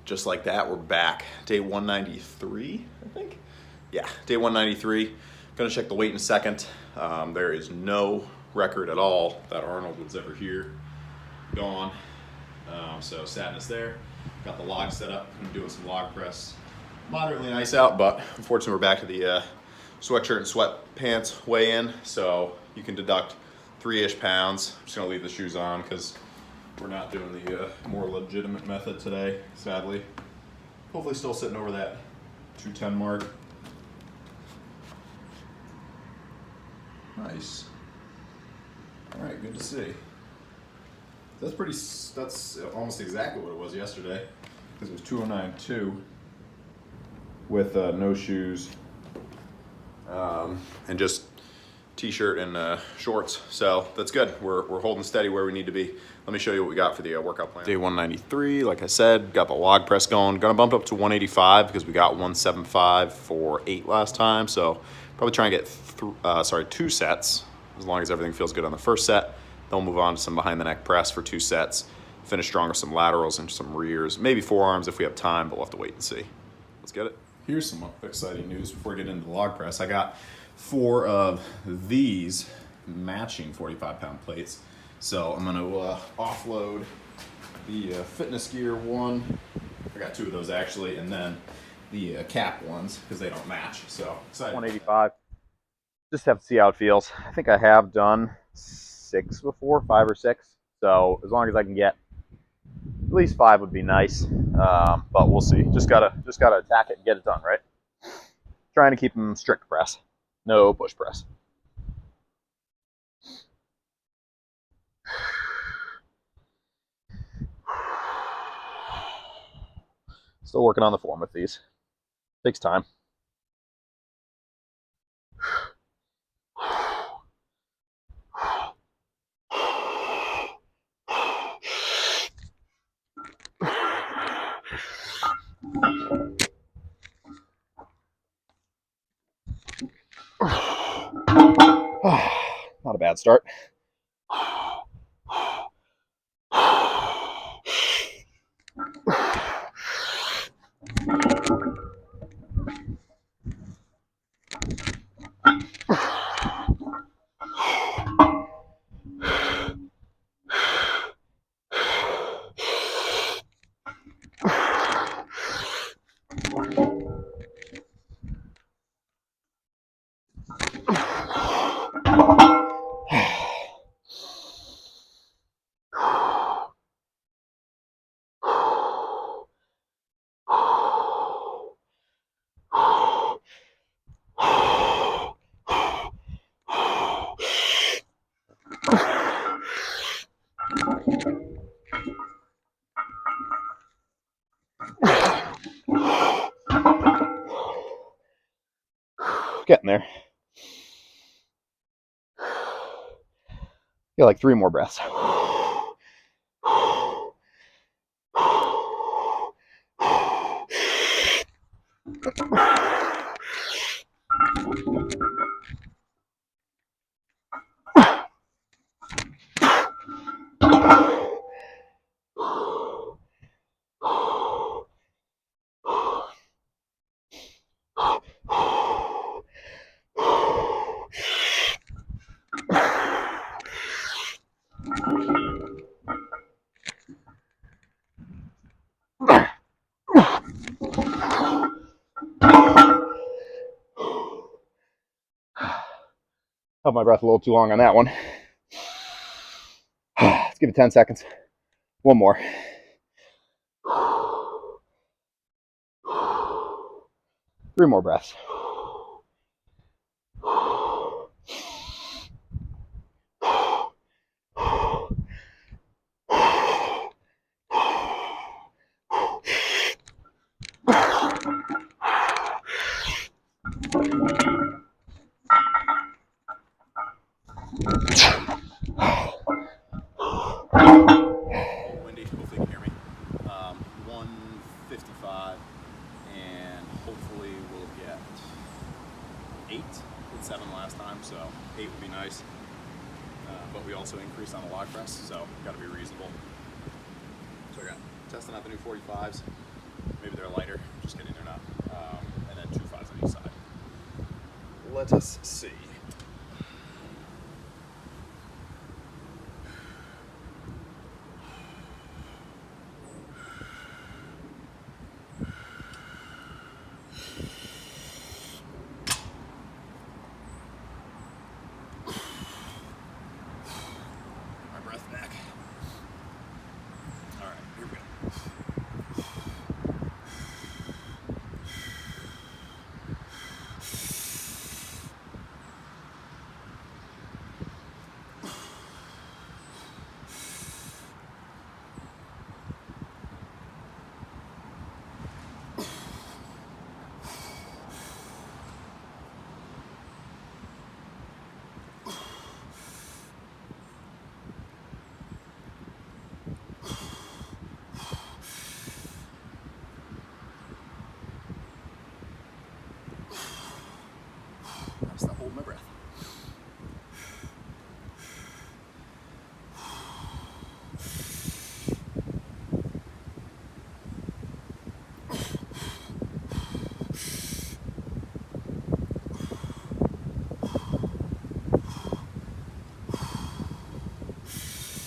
just like that, we're back. Day 193, I think. Yeah, day 193. Gonna check the weight in a second. There is no record at all that Arnold was ever here. Gone. So sadness there. Got the log set up. I'm doing some log press. Moderately nice out, but unfortunately we're back to the sweatshirt and sweatpants weigh-in. So you can deduct 3-ish pounds. I'm just gonna leave the shoes on because we're not doing the more legitimate method today, sadly. Hopefully still sitting over that 210 mark. Nice. All right, good to see. That's almost exactly what it was yesterday, because it was 209.2 with no shoes and just t-shirt and shorts. So that's good. We're holding steady where we need to be. Let me show you what we got for the workout plan. Day 193, like I said, got the log press going. Gonna bump up to 185 because we got 175 for 8 last time. So probably try and get 2 sets, as long as everything feels good on the first set. Then we'll move on to some behind the neck press for 2 sets. Finish strong with some laterals and some rears, maybe forearms if we have time, but we'll have to wait and see. Let's get it. Here's some exciting news before we get into the log press. I got 4 of these matching 45-pound plates. So I'm gonna offload the fitness gear one. I got 2 of those actually, and then the cap ones because they don't match. So excited. 185. Just have to see how it feels. I think I have done 6 before, 5 or 6. So as long as I can get at least 5 would be nice. But we'll see. Just gotta attack it and get it done, right? Trying to keep them strict press, no push press. Still working on the form with these. Takes time. Not a bad start. Getting there. Got like 3 more breaths. Held my breath a little too long on that one. Let's give it 10 seconds. 1 more. Three more breaths. Windy, hopefully you can hear me. 155, and hopefully we'll get 8. Did 7 last time, so 8 would be nice. But we also increased on the log press, so got to be reasonable. So I got testing out the new 45s. just kidding, they're not. And then 2 5s on each side. Let us see. My breath back. All right, here we go. I'm still holding my breath.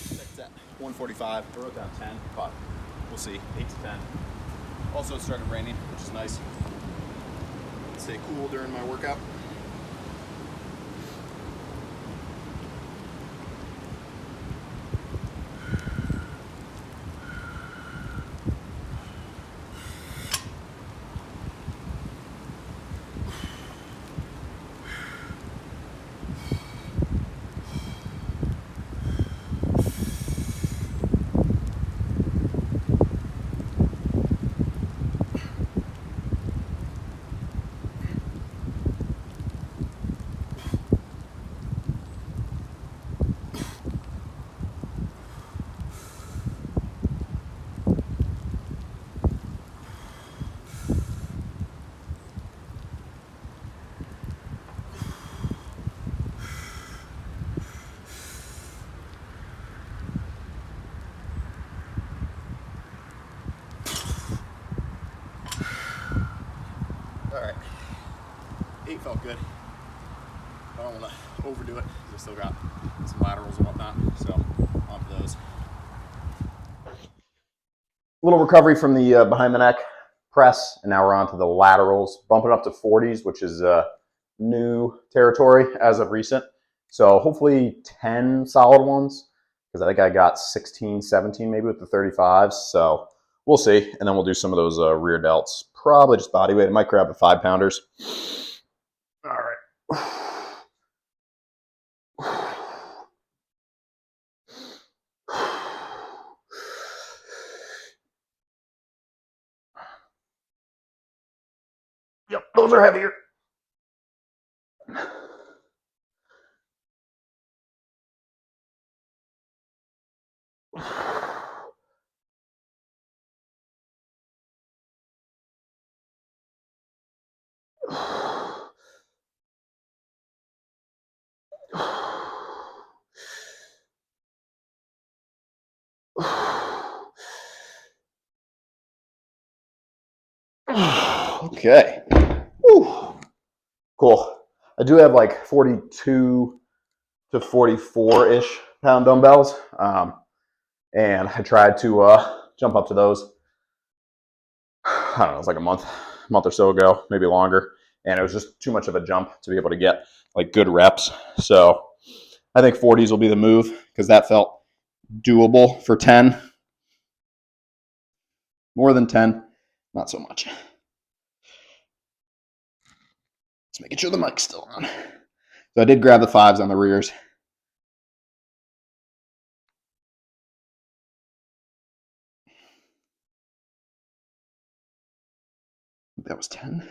That's at 145. I wrote down 10, but we'll see. 8 to 10. Also, it started raining, which is nice. Stay cool during my workout. All right, 8 felt good. I don't want to overdo it because I still got some laterals and whatnot, so on to those. Little recovery from the behind the neck press, and now we're on to the laterals, bumping up to 40s, which is new territory as of recent. So hopefully 10 solid ones, because I think I got 16, 17 maybe with the 35s. So we'll see, and then we'll do some of those rear delts. Probably just body weight. I might grab the 5-pounders. All right. Yep, those are heavier. Okay. Whew. Cool. I do have like 42 to 44-ish pound dumbbells. And I tried to jump up to those, I don't know, it was like a month or so ago, maybe longer. And it was just too much of a jump to be able to get like good reps. So I think 40s will be the move because that felt doable for 10. More than 10, not so much. Just making sure the mic's still on. So I did grab the 5s on the rears. That was 10.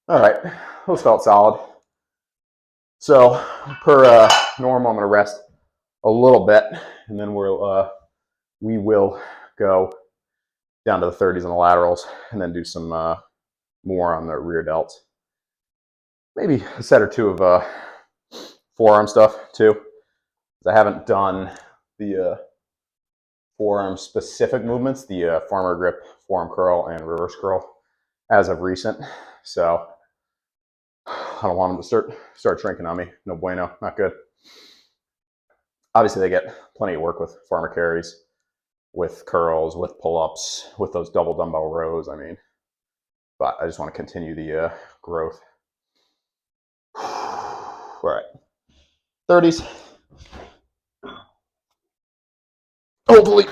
All right, those felt solid. So per normal, I'm going to rest a little bit, and then we will go down to the 30s on the laterals, and then do some more on the rear delts. Maybe a set or two of forearm stuff too. I haven't done the forearm specific movements, the farmer grip, forearm curl, and reverse curl as of recent. So I don't want them to start shrinking on me. No bueno, not good. Obviously, they get plenty of work with farmer carries, with curls, with pull-ups, with those double dumbbell rows. I mean, but I just want to continue the growth. All right, 30s. Hopefully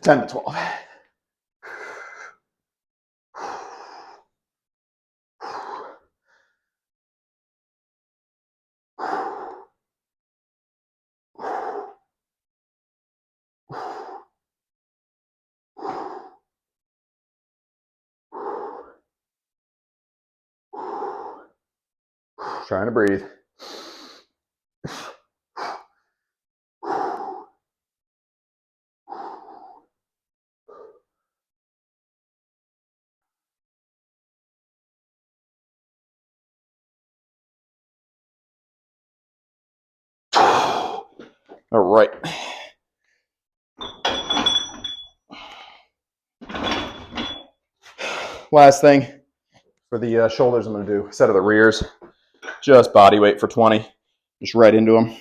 10 to 12. Trying to breathe. All right. Last thing for the shoulders, I'm going to do a set of the rears. Just body weight for 20. Just right into them.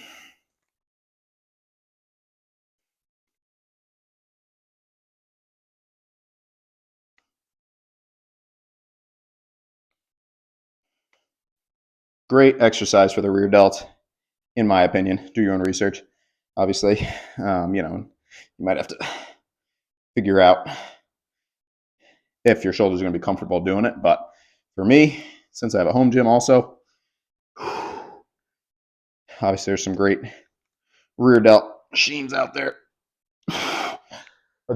Great exercise for the rear delts, in my opinion. Do your own research. Obviously, you might have to figure out if your shoulders are going to be comfortable doing it. But for me, since I have a home gym also, obviously there's some great rear delt machines out there. A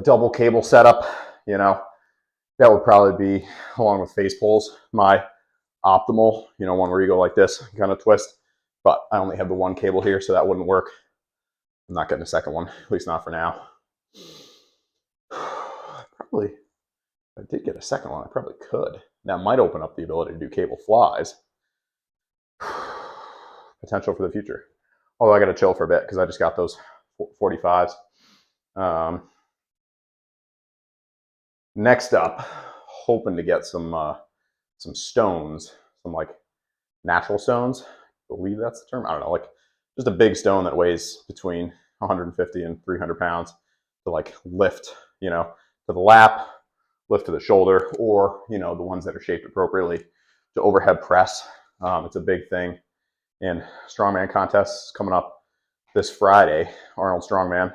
double cable setup, that would probably be, along with face pulls, my optimal, one where you go like this, kind of twist. But I only have the one cable here, so that wouldn't work. I'm not getting a second one, at least not for now. Probably, if I did get a second one, I probably could. That might open up the ability to do cable flies. Potential for the future. Although I got to chill for a bit because I just got those 45s. Next up, hoping to get some stones, some like natural stones. I believe that's the term. I don't know, like just a big stone that weighs between 150 and 300 pounds to like lift, to the lap, lift to the shoulder, or the ones that are shaped appropriately to overhead press. It's a big thing in strongman contests coming up this Friday. Arnold Strongman,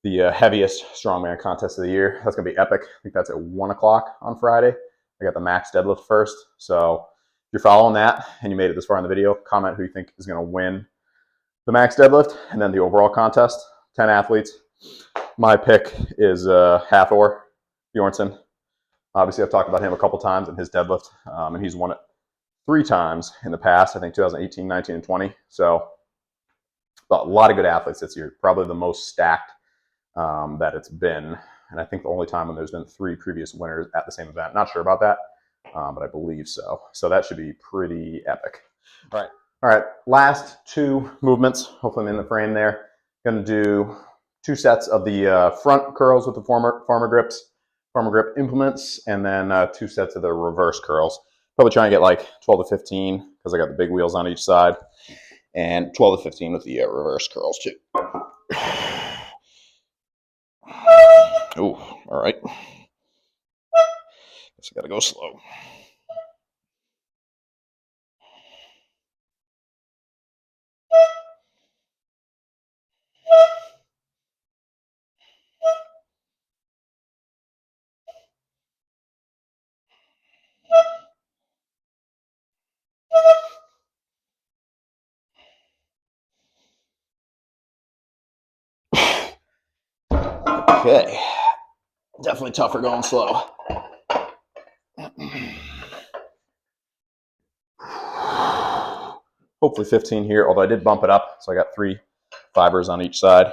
the heaviest strongman contest of the year. That's gonna be epic. I think that's at 1 o'clock on Friday. I got the max deadlift first. So if you're following that and you made it this far in the video, comment who you think is gonna win the max deadlift and then the overall contest. 10 athletes. My pick is Hathor Bjornsson. Obviously, I've talked about him a couple times in his deadlift, and he's won it 3 times in the past, I think 2018, 19, and 20. So, but a lot of good athletes this year. Probably the most stacked that it's been. And I think the only time when there's been 3 previous winners at the same event. Not sure about that, but I believe so. So that should be pretty epic. All right. Last 2 movements. Hopefully I'm in the frame there. Going to do 2 sets of the front curls with the farmer grip implements, and then 2 sets of the reverse curls. Probably try and get like 12 to 15 because I got the big wheels on each side, and 12 to 15 with the reverse curls too. Oh, all right. Guess I gotta go slow. Okay. Definitely tougher going slow. hopefully 15 here, although I did bump it up, so I got 3 fibers on each side.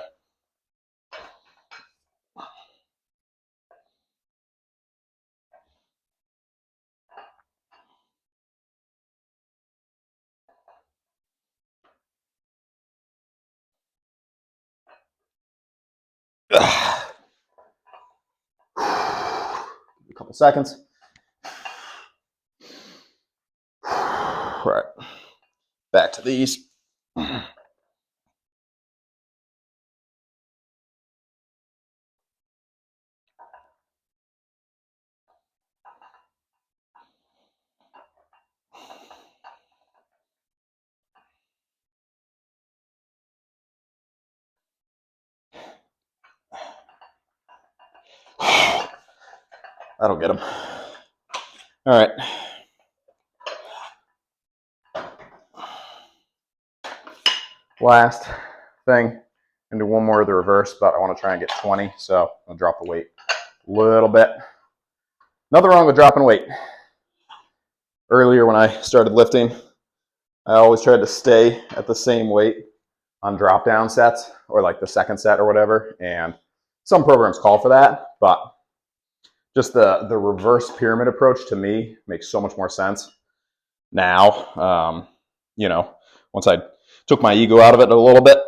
A couple seconds. All right, back to these. That'll get them. All right. Last thing, and do one more of the reverse, but I want to try and get 20, so I'll drop the weight a little bit. Nothing wrong with dropping weight. Earlier when I started lifting, I always tried to stay at the same weight on drop down sets, or like the second set or whatever, and some programs call for that, but just the reverse pyramid approach to me makes so much more sense now. You know, once I took my ego out of it a little bit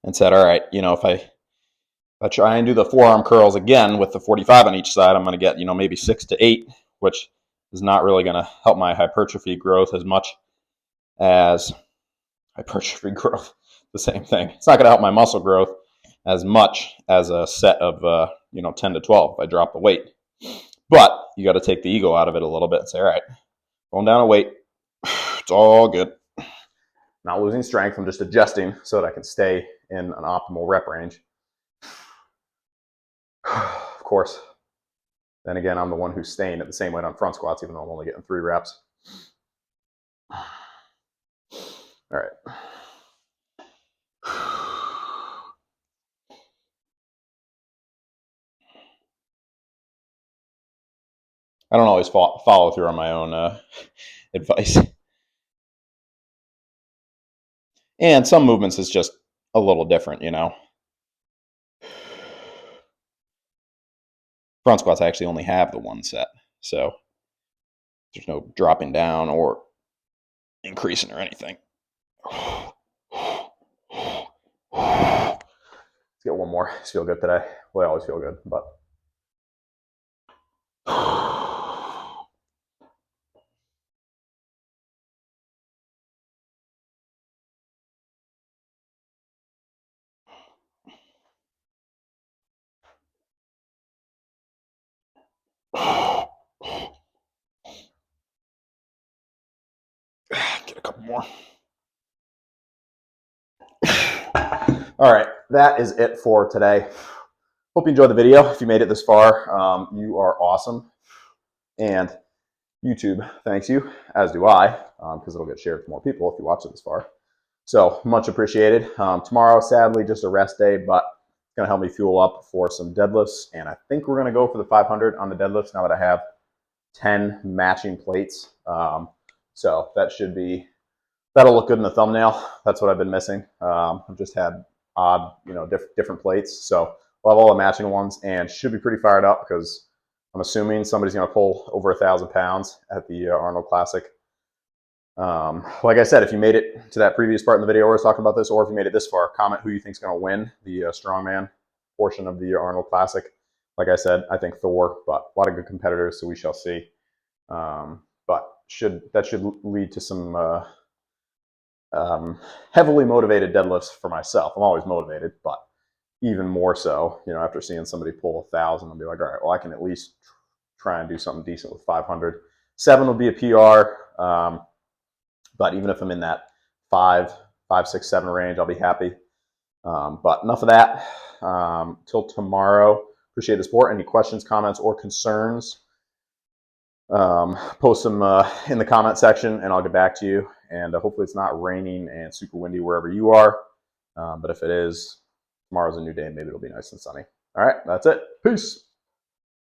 and said, all right, you know, if I try and do the forearm curls again with the 45 on each side, I'm going to get, you know, maybe 6 to 8, which is not really going to help my hypertrophy growth as much as hypertrophy growth, the same thing. It's not going to help my muscle growth as much as a set of, you know, 10 to 12 if I drop the weight. But you got to take the ego out of it a little bit and say, all right, going down a weight, it's all good. Not losing strength, I'm just adjusting so that I can stay in an optimal rep range. Of course, then again, I'm the one who's staying at the same weight on front squats, even though I'm only getting 3 reps. All right. I don't always follow through on my own advice. And some movements is just a little different, you know. Front squats, I actually only have the 1 set, so there's no dropping down or increasing or anything. Let's get one more. Just feel good today. Well, I always feel good, but. Get a couple more. All right, that is it for today. Hope you enjoyed the video. If you made it this far, you are awesome. And YouTube thanks you, as do I, because it'll get shared to more people if you watch it this far. So much appreciated. Tomorrow, sadly, just a rest day, but it's going to help me fuel up for some deadlifts. And I think we're going to go for the 500 on the deadlifts now that I have 10 matching plates. So that should be, that'll look good in the thumbnail. That's what I've been missing. I've just had odd, you know, different plates. So we'll have all the matching ones and should be pretty fired up because I'm assuming somebody's going to pull over 1,000 pounds at the Arnold Classic. Like I said, if you made it to that previous part in the video where I was talking about this, or if you made it this far, comment who you think is going to win the strongman portion of the Arnold Classic. Like I said, I think Thor, but a lot of good competitors, so we shall see. But that should lead to some heavily motivated deadlifts for myself. I'm always motivated, but even more so, you know, after seeing somebody pull 1,000, I'll be like, all right, well, I can at least try and do something decent with 500. 7 will be a PR, but even if I'm in that 5, 6, 7 range, I'll be happy. But enough of that. Till tomorrow. Appreciate the support. Any questions, comments, or concerns, post them in the comment section, and I'll get back to you. And hopefully it's not raining and super windy wherever you are. But if it is, tomorrow's a new day, and maybe it'll be nice and sunny. All right, that's it. Peace.